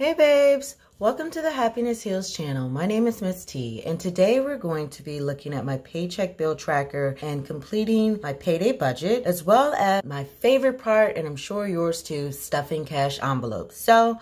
Hey babes, welcome to the Happiness Heals channel. My name is Miss T, and today we're going to be looking at my paycheck bill tracker and completing my payday budget, as well as my favorite part, and I'm sure yours too, stuffing cash envelopes. So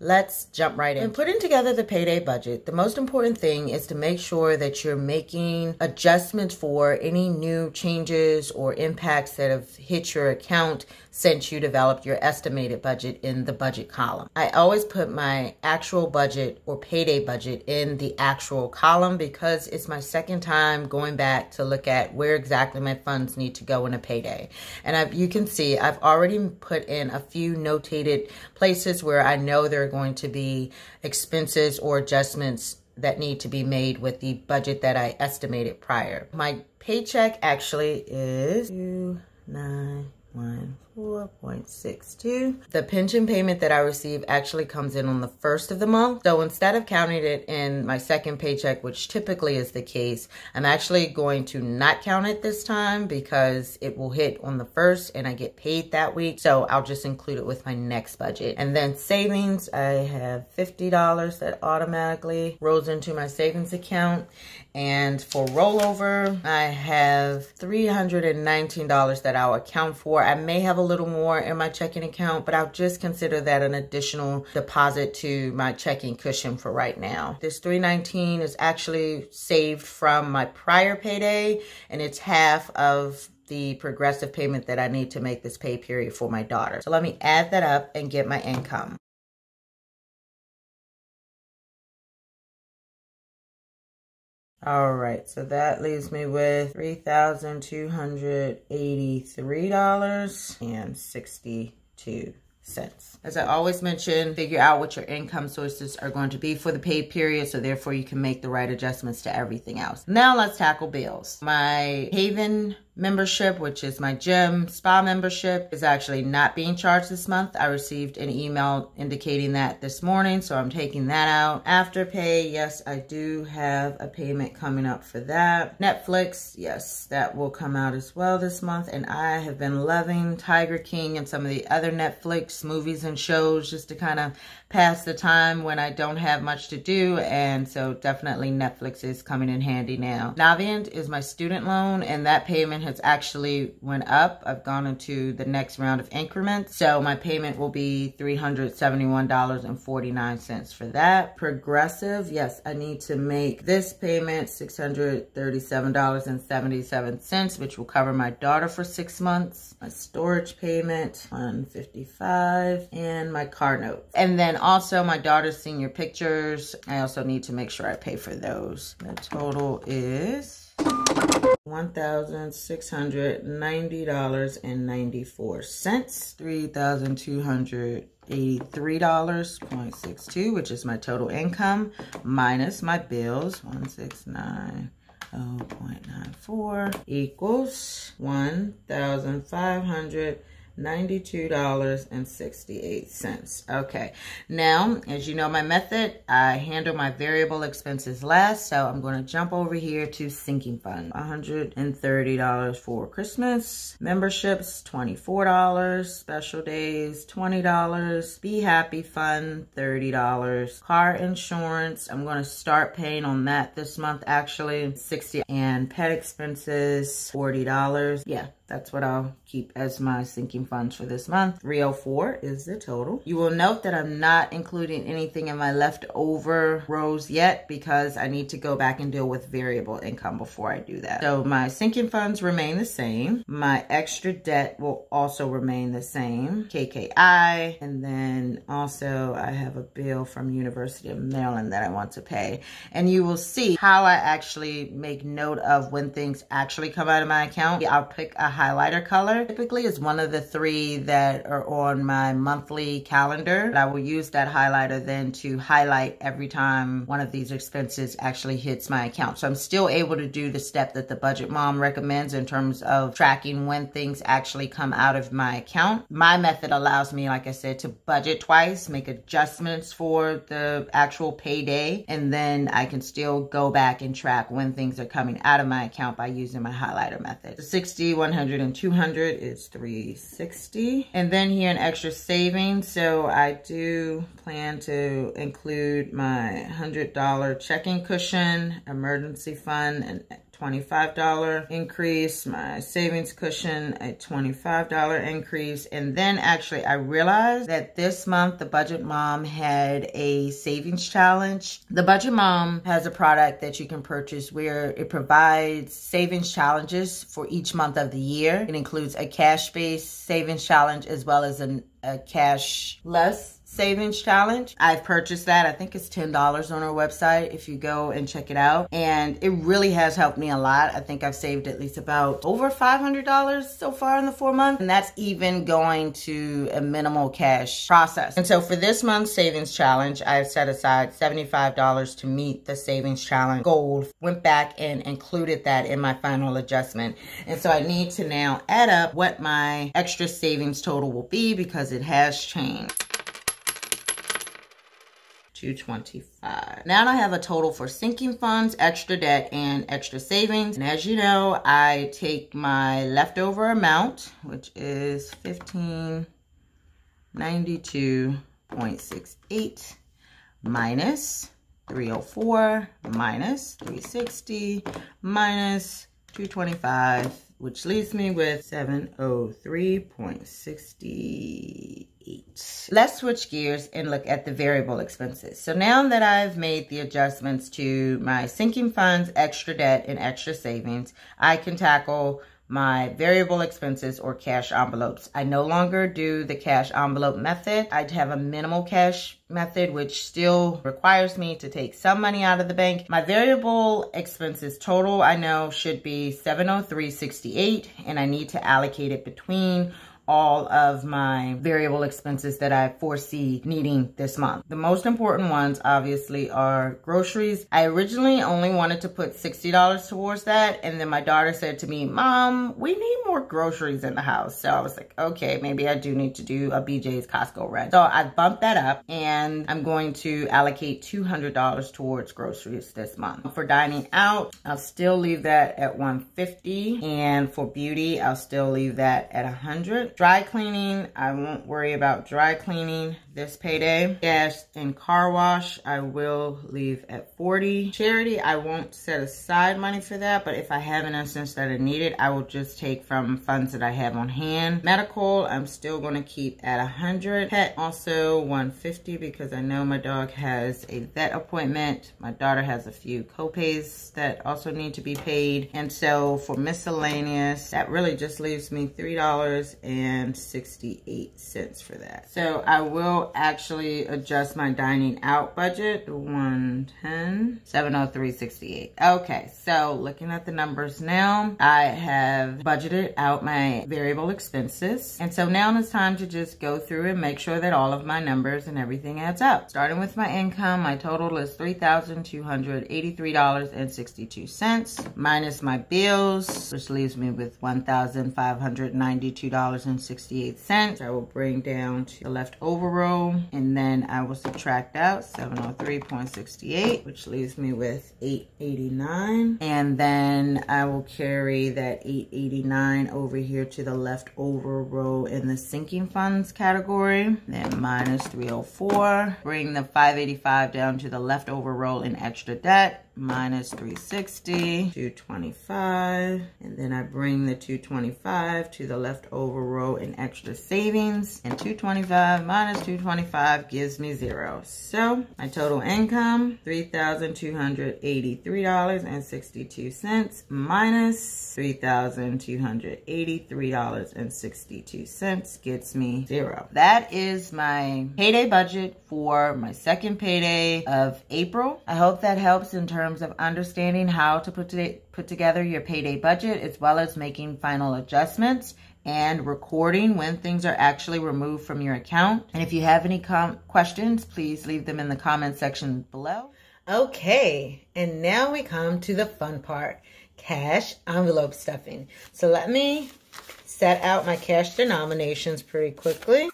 let's jump right in. When putting together the payday budget, the most important thing is to make sure that you're making adjustments for any new changes or impacts that have hit your account since you developed your estimated budget in the budget column. I always put my actual budget or payday budget in the actual column because it's my second time going back to look at where exactly my funds need to go in a payday. And you can see I've already put in a few notated places where I know there are going to be expenses or adjustments that need to be made with the budget that I estimated prior. My paycheck actually is 2914.62. The pension payment that I receive actually comes in on the first of the month. So instead of counting it in my second paycheck, which typically is the case, I'm actually going to not count it this time because it will hit on the first and I get paid that week. So I'll just include it with my next budget. And then savings, I have $50 that automatically rolls into my savings account. And for rollover, I have $319 that I'll account for. I may have a little more in my checking account, but I'll just consider that an additional deposit to my checking cushion for right now. This $319 is actually saved from my prior payday, and it's half of the progressive payment that I need to make this pay period for my daughter. So let me add that up and get my income. All right, so that leaves me with $3,283.62. As I always mention, figure out what your income sources are going to be for the pay period, so therefore you can make the right adjustments to everything else. Now let's tackle bills. My Haven membership, which is my gym spa membership, is actually not being charged this month. I received an email indicating that this morning, so I'm taking that out. Afterpay, yes, I do have a payment coming up for that. Netflix, yes, that will come out as well this month, and I have been loving Tiger King and some of the other Netflix movies and shows just to kind of pass the time when I don't have much to do, and so definitely Netflix is coming in handy now. Navient is my student loan, and that payment has actually went up. I've gone into the next round of increments, so my payment will be $371.49 for that. Progressive, yes, I need to make this payment $637.77, which will cover my daughter for 6 months. My storage payment, $155, and my car note. And then also my daughter's senior pictures, I also need to make sure I pay for those. The total is $1,690.94. $3,283.62, which is my total income, minus my bills, 169.94 equals $1,592.68. Okay, now, as you know my method, I handle my variable expenses last, so I'm going to jump over here to sinking fund. $130 for Christmas. Memberships, $24. Special days, $20. Be Happy Fund, $30. Car insurance, I'm going to start paying on that this month actually, $60. And pet expenses, $40. Yeah, that's what I'll keep as my sinking funds for this month. $304 is the total. You will note that I'm not including anything in my leftover rows yet because I need to go back and deal with variable income before I do that. So my sinking funds remain the same. My extra debt will also remain the same. KKI. And then also I have a bill from University of Maryland that I want to pay. And you will see how I actually make note of when things actually come out of my account. I'll pick a highlighter color. Typically is one of the 3 that are on my monthly calendar. But I will use that highlighter then to highlight every time one of these expenses actually hits my account. So I'm still able to do the step that the budget mom recommends in terms of tracking when things actually come out of my account. My method allows me, like I said, to budget twice, make adjustments for the actual payday, and then I can still go back and track when things are coming out of my account by using my highlighter method. The $60, $100, 100 and 200 is $360. And then here in extra savings, so I do plan to include my $100 checking cushion, emergency fund, and $25 increase, my savings cushion, a $25 increase. And then actually I realized that this month the Budget Mom had a savings challenge. The Budget Mom has a product that you can purchase where it provides savings challenges for each month of the year. It includes a cash-based savings challenge as well as a cashless savings challenge. I've purchased that. I think it's $10 on our website if you go and check it out. And it really has helped me a lot. I think I've saved at least about over $500 so far in the 4 months. And that's even going to a minimal cash process. And so for this month's savings challenge, I've set aside $75 to meet the savings challenge goal. Went back and included that in my final adjustment. And so I need to now add up what my extra savings total will be because it has changed. $225. Now I have a total for sinking funds, extra debt, and extra savings. And as you know, I take my leftover amount, which is $1592.68 minus 304 minus 360 minus 225, which leaves me with 703.68. Let's switch gears and look at the variable expenses. So now that I've made the adjustments to my sinking funds, extra debt, and extra savings, I can tackle my variable expenses or cash envelopes. I no longer do the cash envelope method. I have a minimal cash method, which still requires me to take some money out of the bank. My variable expenses total, I know, should be $703.68, and I need to allocate it between all of my variable expenses that I foresee needing this month. The most important ones obviously are groceries. I originally only wanted to put $60 towards that, and then my daughter said to me, "Mom, we need more groceries in the house." So I was like, okay, maybe I do need to do a BJ's Costco run. So I bumped that up, and I'm going to allocate $200 towards groceries this month. For dining out, I'll still leave that at $150, and for beauty, I'll still leave that at $100. Dry cleaning, I won't worry about dry cleaning this payday. Gas and car wash, I will leave at $40. Charity, I won't set aside money for that, but if I have an instance that I need it, I will just take from funds that I have on hand. Medical, I'm still going to keep at $100. Pet, also $150 because I know my dog has a vet appointment. My daughter has a few co-pays that also need to be paid. And so for miscellaneous, that really just leaves me $3.68 for that. So I will actually adjust my dining out budget to $110, $703.68. Okay, so looking at the numbers now, I have budgeted out my variable expenses. And so now it's time to just go through and make sure that all of my numbers and everything adds up. Starting with my income, my total is $3,283.62 minus my bills, which leaves me with $1,592.68. I will bring down to the leftover row, and then I will subtract out 703.68, which leaves me with $889. And then I will carry that $889 over here to the leftover row in the sinking funds category. Then minus 304. Bring the $585 down to the leftover row in extra debt. Minus 360, 225, and then I bring the 225 to the leftover row in extra savings, and 225 minus 225 gives me 0. So my total income, $3,283.62 minus $3,283.62 gets me 0. That is my payday budget for my second payday of April. I hope that helps in terms of understanding how to put together your payday budget, as well as making final adjustments and recording when things are actually removed from your account. And if you have any questions, please leave them in the comment section below. Okay, and now we come to the fun part, cash envelope stuffing. So let me set out my cash denominations pretty quickly.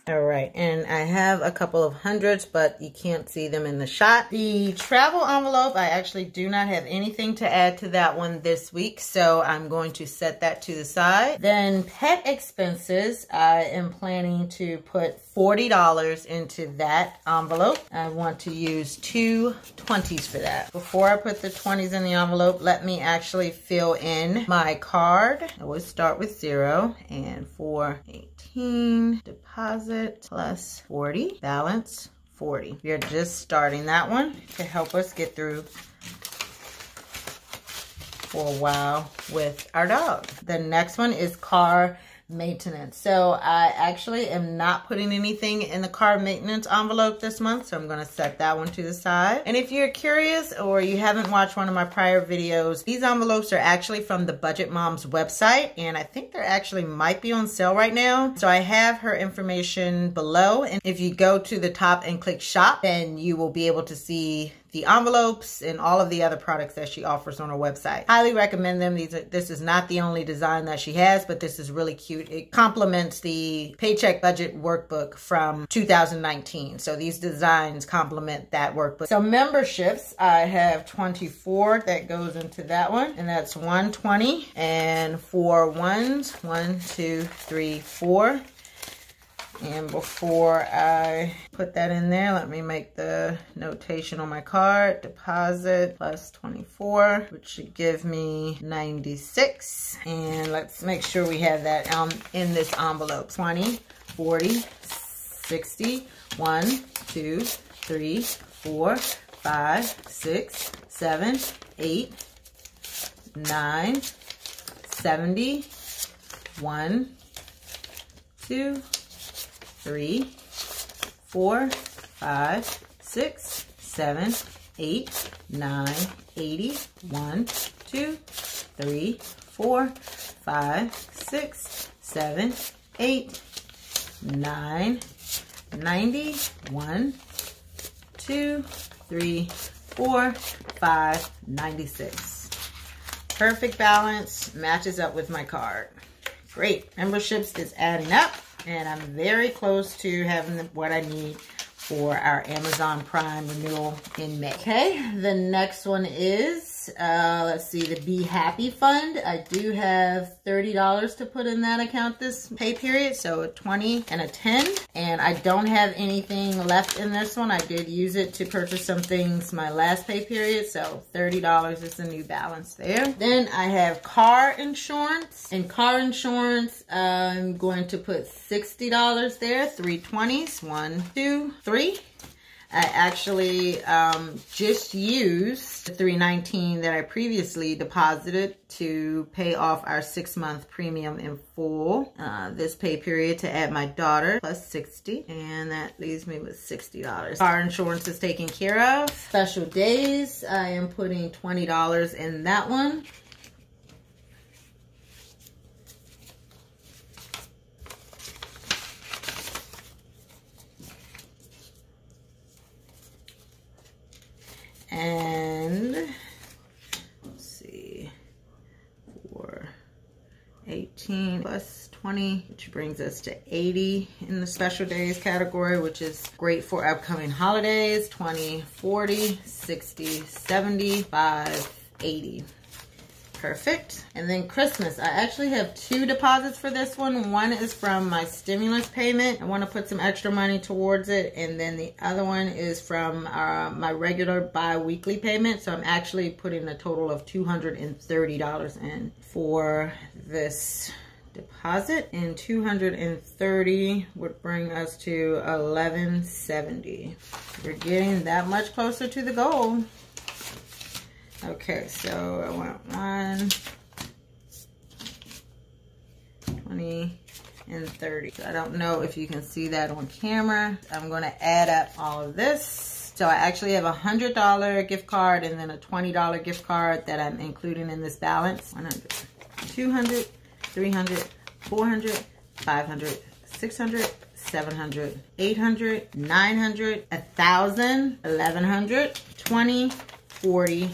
All right, and I have a couple of hundreds, but you can't see them in the shot. The travel envelope, I actually do not have anything to add to that one this week, so I'm going to set that to the side. Then pet expenses, I am planning to put $40 into that envelope. I want to use 2 20s for that. Before I put the 20s in the envelope, let me actually fill in my card. I will start with 0 and 418, deposit plus 40, balance 40. We're just starting that one to help us get through for a while with our dog. The next one is car maintenance. So I actually am not putting anything in the car maintenance envelope this month, so I'm going to set that one to the side. And if you're curious or you haven't watched one of my prior videos, these envelopes are actually from the Budget Mom's website, and I think they're actually might be on sale right now. So I have her information below, and if you go to the top and click shop, then you will be able to see the envelopes and all of the other products that she offers on her website. Highly recommend them. This is not the only design that she has, but this is really cute. It complements the Paycheck Budget Workbook from 2019. So these designs complement that workbook. So memberships, I have 24 that goes into that one, and that's 120 and 4 ones, 1, 2, 3, 4. And before I put that in there, let me make the notation on my card. Deposit plus 24, which should give me 96. And let's make sure we have that in this envelope. 20, 40, 60, 1, 2, 3, 4, 5, 6, 7, 8, 9, 70, 1, 2, 3, 4, 5, 6, 7, 8, 9, 80, 1, 2, 3, 4, 5, 6, 7, 8, 9, 90, 1, 2, 3, 4, 5, 96. Perfect balance, matches up with my card. Great. Memberships is adding up, and I'm very close to having what I need for our Amazon Prime renewal in May. Okay, the next one is, let's see, the Be Happy Fund. I do have $30 to put in that account this pay period, so a 20 and a 10. And I don't have anything left in this one. I did use it to purchase some things my last pay period, so $30 is the new balance there. Then I have car insurance. In car insurance, I'm going to put $60 there, 3 20s, 1, 2, 3. I actually just used the $319 that I previously deposited to pay off our 6-month premium in full this pay period to add my daughter plus 60, and that leaves me with $60. Car insurance is taken care of. Special days, I am putting $20 in that one. And let's see, 418 plus 20, which brings us to 80 in the special days category, which is great for upcoming holidays. 20, 40, 60, 75, 80. Perfect. And then Christmas, I actually have 2 deposits for this one. One is from my stimulus payment. I want to put some extra money towards it. And then the other one is from my regular bi-weekly payment. So I'm actually putting a total of $230 in for this deposit. And 230 would bring us to $1170. We're getting that much closer to the goal. Okay, so I want 1, 20, and 30. So I don't know if you can see that on camera. I'm going to add up all of this. So I actually have a $100 gift card and then a $20 gift card that I'm including in this balance. 100, 200, 300, 400, 500, 600, 700, 800, 900, 1,000, 1,100, 20, 40,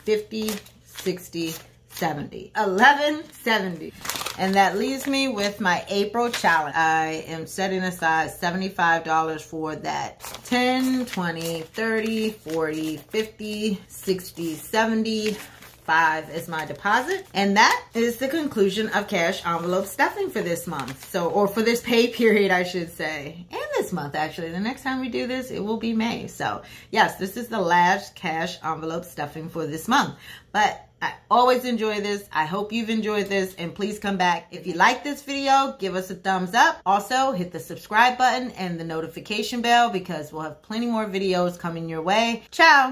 50, 60, 70. 1170. And that leaves me with my April challenge. I am setting aside $75 for that. 10, 20, 30, 40, 50, 60, 70, 5 is my deposit. And that is the conclusion of cash envelope stuffing for this month. So, or for this pay period, I should say. And this month, actually. The next time we do this, it will be May. So, yes, this is the last cash envelope stuffing for this month. But I always enjoy this. I hope you've enjoyed this, and please come back. If you like this video, give us a thumbs up. Also, hit the subscribe button and the notification bell because we'll have plenty more videos coming your way. Ciao!